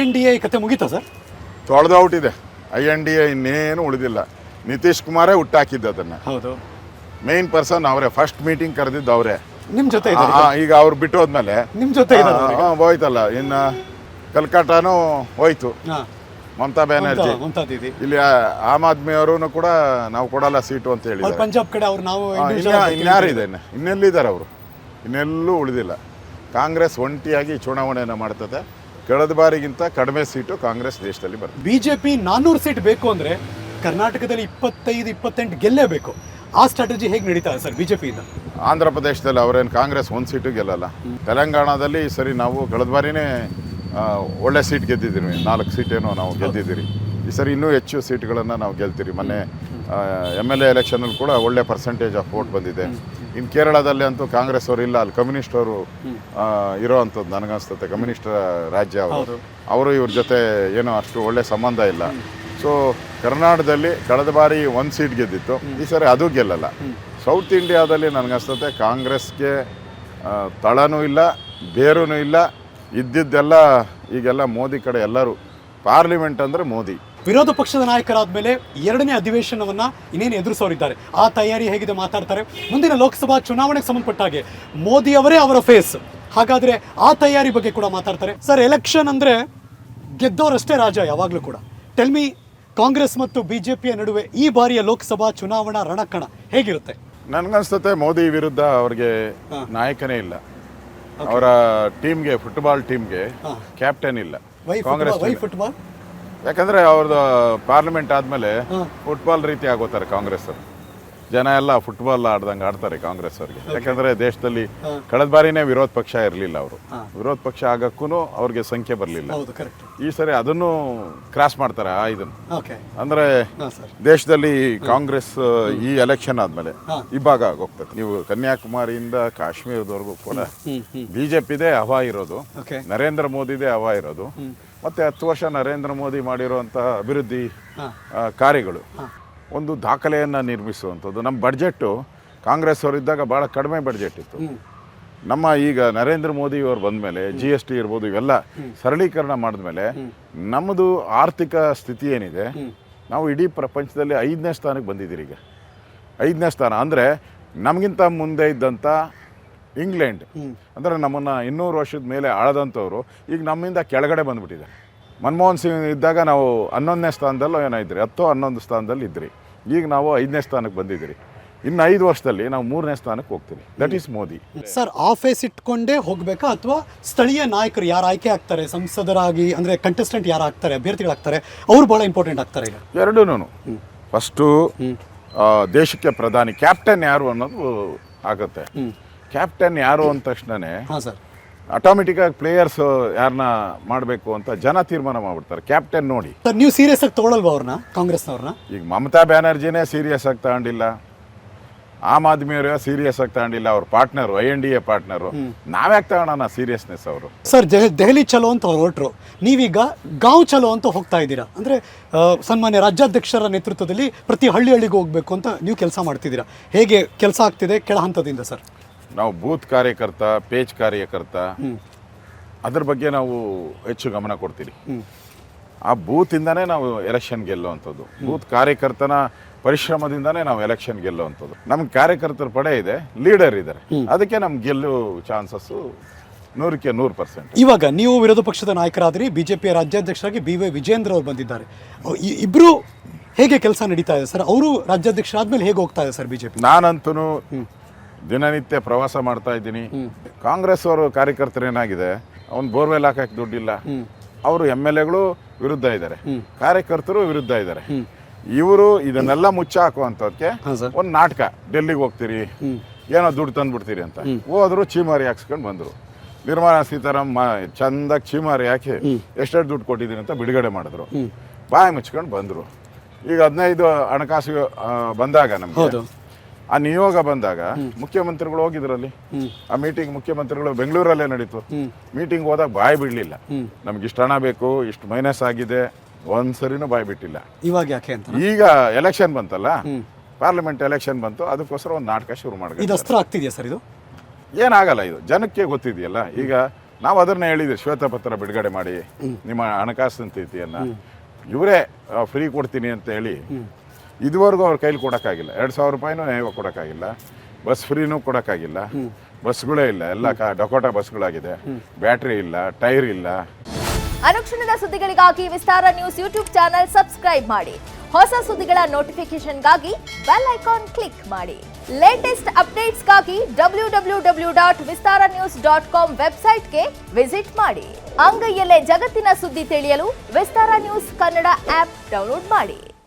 INDA ಕತೆ ಮುಗೀತಾ sir? ತೊಳೆದು ಔಟ್ ಇದೆ. INDA ಇನ್ನೇನು ಉಳಿದಿಲ್ಲ. ನಿತೀಶ್ ಕುಮಾರೇ ಹುಟ್ಟಾಕಿದ್ದು ಅದನ್ನು. ಹೌದು, ಮೇನ್ ಪರ್ಸನ್ ಅವರೇ. ಫಸ್ಟ್ ಮೀಟಿಂಗ್ ಕರೆದಿದ್ದು ಅವರೇ. ನಿಮ್ಮ ಜೊತೆ ಈಗ ಅವ್ರು ಬಿಟ್ಟು ಹೋದ್ಮೇಲೆ ನಿಮ್ಮ ಜೊತೆ ಹೋಯ್ತಲ್ಲ. ಇನ್ನು ಕಲ್ಕಟ್ಟಾನು ಹೋಯ್ತು, ಮಮತಾ ಬ್ಯಾನರ್ಜಿ. ಇಲ್ಲಿ ಆಮ್ ಆದ್ಮಿ ಅವರು ಕೂಡ ನಾವು ಕೊಡಲ್ಲ ಸೀಟು ಅಂತ ಹೇಳಿದ್ದಾರೆ. ಪಂಜಾಬ್ ಕಡೆ ಅವ್ರು ನಾವು ಇನ್ಯಾರಿದೆ, ಇನ್ನೆಲ್ಲಿದ್ದಾರೆ ಅವರು? ಇನ್ನೆಲ್ಲೂ ಉಳಿದಿಲ್ಲ. ಕಾಂಗ್ರೆಸ್ ಒಂಟಿಯಾಗಿ ಚುನಾವಣೆಯನ್ನು ಮಾಡ್ತದೆ. ಕಳೆದ ಬಾರಿಗಿಂತ ಕಡಿಮೆ ಸೀಟು ಕಾಂಗ್ರೆಸ್ ದೇಶದಲ್ಲಿ ಬರ್ತದೆ. ಬಿಜೆಪಿ 400 ಸೀಟ್ ಬೇಕು ಅಂದ್ರೆ ಕರ್ನಾಟಕದಲ್ಲಿ 25-28 ಗೆಲ್ಲೇಬೇಕು. ಆ ಸ್ಟ್ರಾಟಜಿ ಹೇಗೆ ನಡೀತಾ ಇದೆ ಸರ್ ಬಿಜೆಪಿಯಿಂದ? ಆಂಧ್ರ ಪ್ರದೇಶದಲ್ಲಿ ಅವರೇನು ಕಾಂಗ್ರೆಸ್ ಒಂದು ಸೀಟು ಗೆಲ್ಲಲ್ಲ. ತೆಲಂಗಾಣದಲ್ಲಿ ಸರಿ ನಾವು ಕಳೆದ ಬಾರಿನೇ ಒಳ್ಳೆ ಸೀಟ್ ಗೆದ್ದಿದ್ದೀವಿ. 4 ಸೀಟೇನೋ ನಾವು ಗೆದ್ದಿದ್ದೀರಿ. ಈ ಸರಿ ಇನ್ನೂ ಹೆಚ್ಚು ಸೀಟ್ಗಳನ್ನು ನಾವು ಗೆಲ್ತೀರಿ. ಮೊನ್ನೆ MLA ಎಲೆಕ್ಷನಲ್ಲಿ ಕೂಡ ಒಳ್ಳೆ ಪರ್ಸೆಂಟೇಜ್ ಆಫ್ ವೋಟ್ ಬಂದಿದೆ. ಇನ್ನು ಕೇರಳದಲ್ಲಿ ಅಂತೂ ಕಾಂಗ್ರೆಸ್ ಅವರು ಇಲ್ಲ, ಅಲ್ಲಿ ಕಮ್ಯುನಿಸ್ಟ್ ಅವರು ಇರೋ ಅಂಥದ್ದು ನನಗನ್ಸ್ತತೆ. ಕಮ್ಯುನಿಸ್ಟ್ ರಾಜ್ಯ ಅವರು ಇವ್ರ ಜೊತೆ ಏನೋ ಅಷ್ಟು ಒಳ್ಳೆ ಸಂಬಂಧ ಇಲ್ಲ. ಸೊ ಕರ್ನಾಟಕದಲ್ಲಿ ಕಳೆದ ಬಾರಿ 1 ಸೀಟ್ ಗೆದ್ದಿತ್ತು, ಈ ಸರಿ ಅದು ಗೆಲ್ಲಲ್ಲ. ಸೌತ್ ಇಂಡಿಯಾದಲ್ಲಿ ನನಗನ್ಸ್ತತೆ ಕಾಂಗ್ರೆಸ್ಗೆ ತಳನೂ ಇಲ್ಲ, ಬೇರೂ ಇಲ್ಲ. ಇದ್ದಿದ್ದೆಲ್ಲ ಈಗೆಲ್ಲ ಮೋದಿ ಕಡೆ ಎಲ್ಲರೂ. ಪಾರ್ಲಿಮೆಂಟ್ ಅಂದರೆ ಮೋದಿ. ವಿರೋಧ ಪಕ್ಷದ ನಾಯಕರಾದ ಮೇಲೆ 2ನೇ ಅಧಿವೇಶನವನ್ನು ಇನ್ನೇನು ಎದುರಿಸೋರಿದ್ದಾರೆ. ಆ ತಯಾರಿ ಹೇಗಿದೆ ಮಾತಾಡ್ತಾರೆ. ಮುಂದಿನ ಲೋಕಸಭಾ ಚುನಾವಣೆಗೆ ಸಂಬಂಧಪಟ್ಟ ಹಾಗೆ ಮೋದಿ ಅವರೇ ಅವರ ಫೇಸ್. ಹಾಗಾದರೆ ಆ ತಯಾರಿ ಬಗ್ಗೆ ಕೂಡ ಮಾತಾಡ್ತಾರೆ. ಸರ್, ಎಲೆಕ್ಷನ್ ಅಂದರೆ ಗೆದ್ದವರಷ್ಟೇ ರಾಜ ಯಾವಾಗಲೂ ಕೂಡ. ಟೆಲ್ಮಿ, ಕಾಂಗ್ರೆಸ್ ಮತ್ತು ಬಿಜೆಪಿಯ ನಡುವೆ ಈ ಬಾರಿಯ ಲೋಕಸಭಾ ಚುನಾವಣಾ ರಣಕಣ ಹೇಗಿರುತ್ತೆ? ನನಗನ್ಸ್ತತೆ ಮೋದಿ ವಿರುದ್ಧ ಅವ್ರಿಗೆ ನಾಯಕನೇ ಇಲ್ಲ. ಅವರ ಟೀಮ್ಗೆ, ಫುಟ್ಬಾಲ್ ಟೀಮ್ಗೆ ಕ್ಯಾಪ್ಟನ್ ಇಲ್ಲ. ಕಾಂಗ್ರೆಸ್ ಫುಟ್ಬಾಲ್ ಯಾಕಂದರೆ ಅವ್ರದ್ದು ಪಾರ್ಲಿಮೆಂಟ್ ಆದಮೇಲೆ ಫುಟ್ಬಾಲ್ ರೀತಿ ಆಗೋತಾರೆ ಕಾಂಗ್ರೆಸ್ ಅವರು. ಜನ ಎಲ್ಲ ಫುಟ್ಬಾಲ್ ಆಡ್ದಂಗೆ ಆಡ್ತಾರೆ ಕಾಂಗ್ರೆಸ್ ಅವ್ರಿಗೆ. ಯಾಕಂದರೆ ದೇಶದಲ್ಲಿ ಕಳೆದ ಬಾರಿನೇ ವಿರೋಧ ಪಕ್ಷ ಇರಲಿಲ್ಲ. ಅವರು ವಿರೋಧ ಪಕ್ಷ ಆಗಕ್ಕೂ ಅವ್ರಿಗೆ ಸಂಖ್ಯೆ ಬರಲಿಲ್ಲ. ಈ ಸರಿ ಅದನ್ನು ಕ್ರಾಸ್ ಮಾಡ್ತಾರೆ. ಇದನ್ನು ಅಂದರೆ ದೇಶದಲ್ಲಿ ಕಾಂಗ್ರೆಸ್ ಈ ಎಲೆಕ್ಷನ್ ಆದಮೇಲೆ ಇಬ್ಬಾಗ ಹೋಗ್ತದೆ. ನೀವು ಕನ್ಯಾಕುಮಾರಿಯಿಂದ ಕಾಶ್ಮೀರದವರೆಗೂ ಕೂಡ ಬಿಜೆಪಿದೇ ಹವಾ ಇರೋದು, ನರೇಂದ್ರ ಮೋದಿದೇ ಹವಾ ಇರೋದು. ಮತ್ತು 10 ವರ್ಷ ನರೇಂದ್ರ ಮೋದಿ ಮಾಡಿರುವಂಥ ಅಭಿವೃದ್ಧಿ ಕಾರ್ಯಗಳು ಒಂದು ದಾಖಲೆಯನ್ನು ನಿರ್ಮಿಸುವಂಥದ್ದು. ನಮ್ಮ ಬಡ್ಜೆಟ್ಟು ಕಾಂಗ್ರೆಸ್ ಅವರಿದ್ದಾಗ ಭಾಳ ಕಡಿಮೆ ಬಡ್ಜೆಟ್ ಇತ್ತು. ನಮ್ಮ ಈಗ ನರೇಂದ್ರ ಮೋದಿಯವರು ಬಂದ ಮೇಲೆ GST ಇರ್ಬೋದು, ಇವೆಲ್ಲ ಸರಳೀಕರಣ ಮಾಡಿದ್ಮೇಲೆ ನಮ್ಮದು ಆರ್ಥಿಕ ಸ್ಥಿತಿ ಏನಿದೆ, ನಾವು ಇಡೀ ಪ್ರಪಂಚದಲ್ಲಿ 5ನೇ ಸ್ಥಾನಕ್ಕೆ ಬಂದಿದ್ದೀರಿ. ಈಗ 5ನೇ ಸ್ಥಾನ ಅಂದರೆ ನಮಗಿಂತ ಮುಂದೆ ಇದ್ದಂಥ ಇಂಗ್ಲೆಂಡ್, ಅಂದರೆ ನಮ್ಮನ್ನು 200 ವರ್ಷದ ಮೇಲೆ ಆಳದಂಥವ್ರು ಈಗ ನಮ್ಮಿಂದ ಕೆಳಗಡೆ ಬಂದುಬಿಟ್ಟಿದೆ. ಮನಮೋಹನ್ ಸಿಂಗ್ ಇದ್ದಾಗ ನಾವು 11ನೇ ಸ್ಥಾನದಲ್ಲೋ ಏನೋ ಇದ್ರಿ, 10-11 ಸ್ಥಾನದಲ್ಲಿ ಇದ್ರಿ. ಈಗ ನಾವು 5ನೇ ಸ್ಥಾನಕ್ಕೆ ಬಂದಿದ್ದೀರಿ. ಇನ್ನು 5 ವರ್ಷದಲ್ಲಿ ನಾವು 3ನೇ ಸ್ಥಾನಕ್ಕೆ ಹೋಗ್ತೀವಿ. That is Modi. Sir, office ಇಟ್ಕೊಂಡೇ ಹೋಗಬೇಕಾ ಅಥವಾ ಸ್ಥಳೀಯ ನಾಯಕರು ಯಾರು ಆಯ್ಕೆ ಆಗ್ತಾರೆ ಸಂಸದರಾಗಿ, ಅಂದರೆ ಕಂಟೆಸ್ಟೆಂಟ್ ಯಾರು ಆಗ್ತಾರೆ, ಅಭ್ಯರ್ಥಿಗಳಾಗ್ತಾರೆ, ಅವ್ರು ಭಾಳ ಇಂಪಾರ್ಟೆಂಟ್ ಆಗ್ತಾರೆ ಈಗ? ಎರಡೂ. ಫಸ್ಟು ದೇಶಕ್ಕೆ ಪ್ರಧಾನಿ ಕ್ಯಾಪ್ಟನ್ ಯಾರು ಅನ್ನೋದು ಆಗುತ್ತೆ. ಕ್ಯಾಪ್ಟನ್ ಯಾರು ಅಂದ ತಕ್ಷಣನೇ ಆಟೋಮೆಟಿಕ್ಕಾಗಿ ಪ್ಲೇಯರ್ಸ್ ಯಾರನ್ನ ಮಾಡಬೇಕು ಅಂತ ಜನ ತೀರ್ಮಾನ ಮಾಡ್ಬಿಡ್ತಾರೆ. ಕ್ಯಾಪ್ಟನ್ ನೋಡಿ. ನೀವು ಸೀರಿಯಸ್ ಆಗಿ ತಗೊಳ್ಳಲ್ವಾ ಅವ್ರನ್ನ, ಕಾಂಗ್ರೆಸ್ನವ್ರನ್ನ? ಈಗ ಮಮತಾ ಬ್ಯಾನರ್ಜಿನೇ ಸೀರಿಯಸ್ ಆಗಿ ತಗೊಂಡಿಲ್ಲ, ಆಮ್ ಆದ್ಮಿಯವರೇ ಸೀರಿಯಸ್ ಆಗಿ ತಗೊಂಡಿಲ್ಲ. ಅವ್ರ ಪಾರ್ಟ್ನರು, INDA ಪಾರ್ಟ್ನರು. ನಾವ್ಯಾಕೆ ತಗೋಣ ಸೀರಿಯಸ್ನೆಸ್ ಅವರು? ಸರ್, ದೆಹಲಿ ಚಲೋ ಅಂತ ಹೊರಟ್ರು, ನೀವೀಗ ಗಾಂವ್ ಚಲೋ ಅಂತ ಹೋಗ್ತಾ ಇದ್ದೀರಾ. ಅಂದರೆ ಸನ್ಮಾನ್ಯ ರಾಜ್ಯಾಧ್ಯಕ್ಷರ ನೇತೃತ್ವದಲ್ಲಿ ಪ್ರತಿ ಹಳ್ಳಿಗೂ ಹೋಗಬೇಕು ಅಂತ ನೀವು ಕೆಲಸ ಮಾಡ್ತಿದ್ದೀರಾ. ಹೇಗೆ ಕೆಲಸ ಆಗ್ತಿದೆ ಕೆಳ ಹಂತದಿಂದ ಸರ್? ನಾವು ಬೂತ್ ಕಾರ್ಯಕರ್ತ, ಪೇಜ್ ಕಾರ್ಯಕರ್ತ, ಅದ್ರ ಬಗ್ಗೆ ನಾವು ಹೆಚ್ಚು ಗಮನ ಕೊಡ್ತೀವಿ. ಆ ಬೂತಿಂದನೇ ನಾವು ಎಲೆಕ್ಷನ್ ಗೆಲ್ಲುವಂಥದ್ದು. ಬೂತ್ ಕಾರ್ಯಕರ್ತನ ಪರಿಶ್ರಮದಿಂದನೇ ನಾವು ಎಲೆಕ್ಷನ್ ಗೆಲ್ಲುವಂಥದ್ದು. ನಮ್ಗೆ ಕಾರ್ಯಕರ್ತರ ಪಡೆ ಇದೆ, ಲೀಡರ್ ಇದ್ದಾರೆ, ಅದಕ್ಕೆ ನಮ್ಗೆ ಗೆಲ್ಲೋ ಚಾನ್ಸಸ್ಸು 100ಕ್ಕೆ 100%. ಇವಾಗ ನೀವು ವಿರೋಧ ಪಕ್ಷದ ನಾಯಕರಾದ್ರಿ, ಬಿಜೆಪಿಯ ರಾಜ್ಯಾಧ್ಯಕ್ಷರಾಗಿ BY ವಿಜೇಂದ್ರ ಅವರು ಬಂದಿದ್ದಾರೆ. ಇಬ್ಬರು ಹೇಗೆ ಕೆಲಸ ನಡೀತಾ ಇದೆ ಸರ್? ಅವರು ರಾಜ್ಯಾಧ್ಯಕ್ಷರಾದ್ಮೇಲೆ ಹೇಗೆ ಹೋಗ್ತಾ ಇದೆ ಸರ್ ಬಿಜೆಪಿ? ನಾನಂತೂ ದಿನನಿತ್ಯ ಪ್ರವಾಸ ಮಾಡ್ತಾ ಇದ್ದೀನಿ. ಕಾಂಗ್ರೆಸ್ ಅವರು ಕಾರ್ಯಕರ್ತರು ಏನಾಗಿದೆ, ಅವ್ನು ಬೋರ್ವೆಲ್ ಹಾಕಕ್ಕೆ ದುಡ್ಡಿಲ್ಲ, ಅವರು MLAಗಳು ವಿರುದ್ಧ ಇದ್ದಾರೆ, ಕಾರ್ಯಕರ್ತರು ವಿರುದ್ಧ ಇದ್ದಾರೆ. ಇವರು ಇದನ್ನೆಲ್ಲ ಮುಚ್ಚ ಹಾಕುವಂಥದ್ದಕ್ಕೆ ಒಂದು ನಾಟಕ. ಡೆಲ್ಲಿಗೆ ಹೋಗ್ತೀರಿ, ಏನೋ ದುಡ್ಡು ತಂದುಬಿಡ್ತೀರಿ ಅಂತ ಹೋದ್ರು, ಚೀಮಾರಿ ಹಾಕ್ಸ್ಕೊಂಡು ಬಂದರು. ನಿರ್ಮಲಾ ಸೀತಾರಾಮನ್ ಚಂದಾಗಿ ಚೀಮಾರಿ ಹಾಕಿ ಎಷ್ಟೆಷ್ಟು ದುಡ್ಡು ಕೊಟ್ಟಿದ್ದೀನಿ ಅಂತ ಬಿಡುಗಡೆ ಮಾಡಿದ್ರು, ಬಾಯಿ ಮುಚ್ಕೊಂಡು ಬಂದರು. ಈಗ 15 ಹಣಕಾಸು ಬಂದಾಗ ನಮಗೆ ಆ ನಿಯೋಗ ಬಂದಾಗ ಮುಖ್ಯಮಂತ್ರಿಗಳು ಹೋಗಿದ್ರಲ್ಲಿ. ಆ ಮೀಟಿಂಗ್ ಮುಖ್ಯಮಂತ್ರಿಗಳು ಬೆಂಗಳೂರಲ್ಲೇ ನಡೀತು. ಮೀಟಿಂಗ್ ಹೋದಾಗ ಬಾಯಿ ಬಿಡಲಿಲ್ಲ. ನಮ್ಗೆ ಇಷ್ಟು ಹಣ ಬೇಕು, ಇಷ್ಟು ಮೈನಸ್ ಆಗಿದೆ, ಒಂದ್ಸರಿನೂ ಬಾಯಿ ಬಿಟ್ಟಿಲ್ಲ. ಇವಾಗ ಯಾಕೆ ಅಂತ? ಈಗ ಎಲೆಕ್ಷನ್ ಬಂತಲ್ಲ, ಪಾರ್ಲಿಮೆಂಟ್ ಎಲೆಕ್ಷನ್ ಬಂತು, ಅದಕ್ಕೋಸ್ಕರ ಒಂದು ನಾಟಕ ಶುರು ಮಾಡಿದ್ರು. ಇದು ಅಸ್ತ್ರ ಆಗ್ತಿದೆಯಾ ಸರ್? ಇದು ಏನಾಗಲ್ಲ, ಇದು ಜನಕ್ಕೆ ಗೊತ್ತಿದೆಯಲ್ಲ. ಈಗ ನಾವು ಅದನ್ನ ಹೇಳಿದ್ವಿ, ಶ್ವೇತಪತ್ರ ಬಿಡುಗಡೆ ಮಾಡಿ ನಿಮ್ಮ ಹಣಕಾಸಿನ ಸ್ಥಿತಿಯನ್ನು ಇವರೇ ಫ್ರೀ ಕೊಡ್ತೀನಿ ಅಂತ ಹೇಳಿ ಇದುವರೆಗೂ ಅವ್ರ ಕೈಲಿ ಕೊಡೋಕ್ಕಾಗಿಲ್ಲ. 2,000 ರೂಪಾಯಿನೂ ಇವಾಗ ಕೊಡೋಕ್ಕಾಗಿಲ್ಲ, ಬಸ್ ಫ್ರೀನೂ ಕೊಡೋಕ್ಕಾಗಿಲ್ಲ, ಬಸ್ಗಳೇ ಇಲ್ಲ, ಎಲ್ಲ ಡಕೋಟಾ ಬಸ್ಗಳಾಗಿದೆ, ಬ್ಯಾಟ್ರಿ ಇಲ್ಲ, ಟೈರ್ ಇಲ್ಲ. ಅನುಕ್ಷಣದ ಸುದ್ದಿಗಳಿಗಾಗಿ ವಿಸ್ತಾರ ನ್ಯೂಸ್ ಯೂಟ್ಯೂಬ್ ಚಾನೆಲ್ ಸಬ್ಸ್ಕ್ರೈಬ್ ಮಾಡಿ. ಹೊಸ ಸುದ್ದಿಗಳ ನೋಟಿಫಿಕೇಶನ್ಗಾಗಿ ಬೆಲ್ ಐಕಾನ್ ಕ್ಲಿಕ್ ಮಾಡಿ. ಲೇಟೆಸ್ಟ್ ಅಪ್ಡೇಟ್ಸ್ಗಾಗಿ www.vistaranews.com ವೆಬ್ಸೈಟ್ಗೆ ವಿಸಿಟ್ ಮಾಡಿ. ಅಂಗೈಯಲ್ಲೇ ಜಗತ್ತಿನ ಸುದ್ದಿ ತಿಳಿಯಲು ವಿಸ್ತಾರ ನ್ಯೂಸ್ ಕನ್ನಡ ಆಪ್ ಡೌನ್ಲೋಡ್ ಮಾಡಿ.